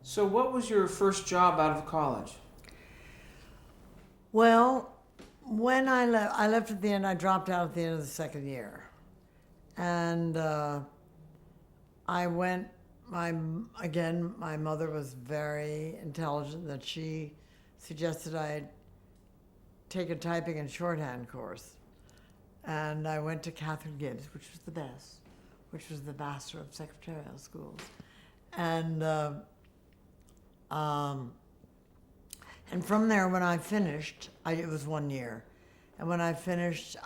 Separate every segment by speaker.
Speaker 1: So, what was your first job out of college?
Speaker 2: Well, when I left at the end. I dropped out at the end of the second year, and I went. My mother was very intelligent. That she suggested I take a typing and shorthand course, and I went to Catherine Gibbs, which was the best, which was the master of secretarial schools, and. Um, And from there, when I finished, it was 1 year. And when I finished,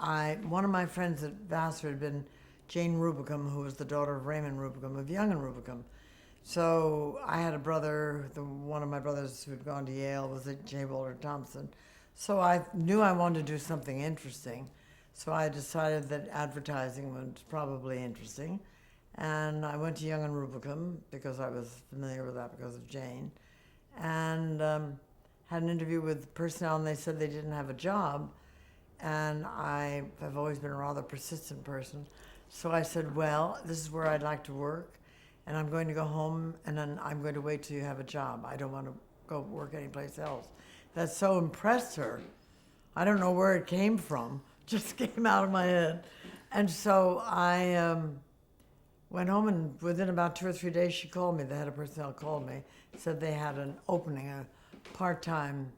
Speaker 2: one of my friends at Vassar had been Jane Rubicam, who was the daughter of Raymond Rubicam, of Young and Rubicam. So I had a brother, one of my brothers who had gone to Yale was at J. Walter Thompson. So I knew I wanted to do something interesting. So I decided that advertising was probably interesting. And I went to Young and Rubicam because I was familiar with that because of Jane. And had an interview with personnel, and they said they didn't have a job. And I have always been a rather persistent person. So I said, well, this is where I'd like to work, and I'm going to go home, and then I'm going to wait till you have a job. I don't want to go work anyplace else. That so impressed her. I don't know where it came from, just came out of my head. And so I went home, and within about 2 or 3 days, she called me. The head of personnel called me, said they had an opening, a part-time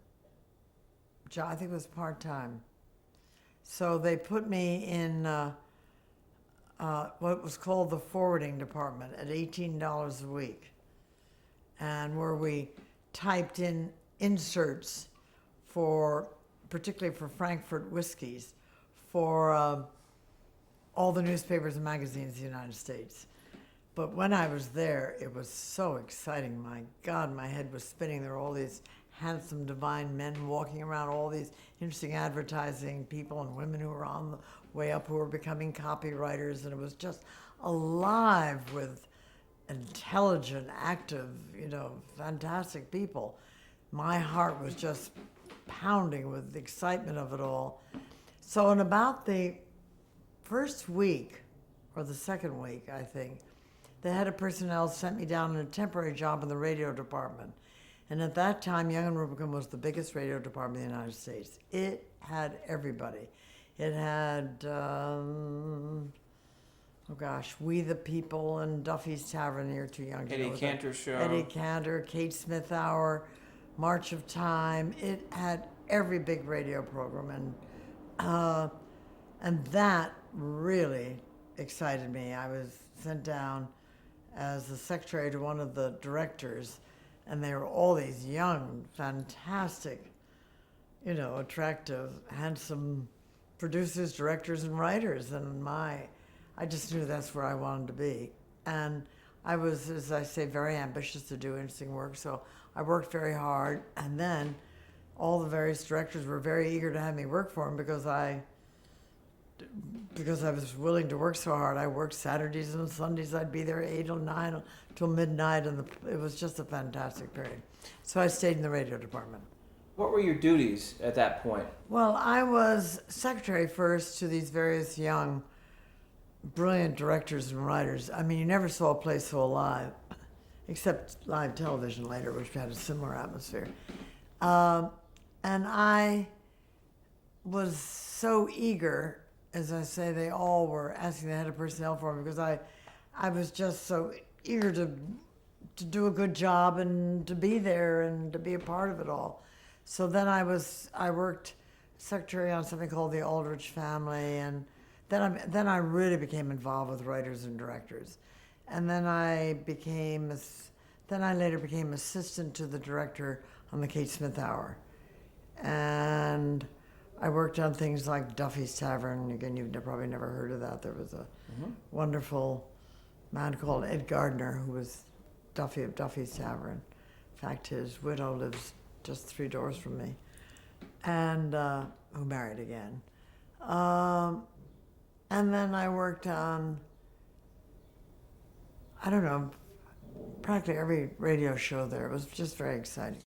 Speaker 2: job. I think it was part-time. So they put me in what was called the forwarding department at $18 a week, and where we typed in inserts for, particularly for Frankfurt whiskeys, for all the newspapers and magazines in the United States. But when I was there, it was so exciting. My God, my head was spinning. There were all these handsome, divine men walking around, all these interesting advertising people and women who were on the way up who were becoming copywriters. And it was just alive with intelligent, active, fantastic people. My heart was just pounding with the excitement of it all. So in about the first week, or the second week, I think, the head of personnel sent me down in a temporary job in the radio department. And at that time, Young and Rubicam was the biggest radio department in the United States. It had everybody. It had, We the People and Duffy's Tavern. You're too young to know.
Speaker 1: Eddie Cantor Show.
Speaker 2: Eddie Cantor, Kate Smith Hour, March of Time. It had every big radio program, and that really excited me. I was sent down as the secretary to one of the directors, and they were all these young, fantastic, attractive, handsome producers, directors, and writers. And I just knew that's where I wanted to be. And I was, as I say, very ambitious to do interesting work, so I worked very hard. And then all the various directors were very eager to have me work for them because I was willing to work so hard. I worked Saturdays and Sundays. I'd be there 8 or 9 till midnight, and it was just a fantastic period. So I stayed in the radio department.
Speaker 1: What were your duties at that point?
Speaker 2: Well, I was secretary first to these various young, brilliant directors and writers. I mean, you never saw a place so alive, except live television later, which had a similar atmosphere. And I was so eager. As I say, they all were asking the head of personnel for me because I was just so eager to do a good job and to be there and to be a part of it all. So then I worked secretary on something called the Aldrich Family, and then I really became involved with writers and directors, and then I later became assistant to the director on the Kate Smith Hour, and I worked on things like Duffy's Tavern. Again, you've probably never heard of that. There was a wonderful man called Ed Gardner who was Duffy of Duffy's Tavern. In fact, his widow lives just 3 doors from me, and who married again. And then I worked on, practically every radio show there. It was just very exciting.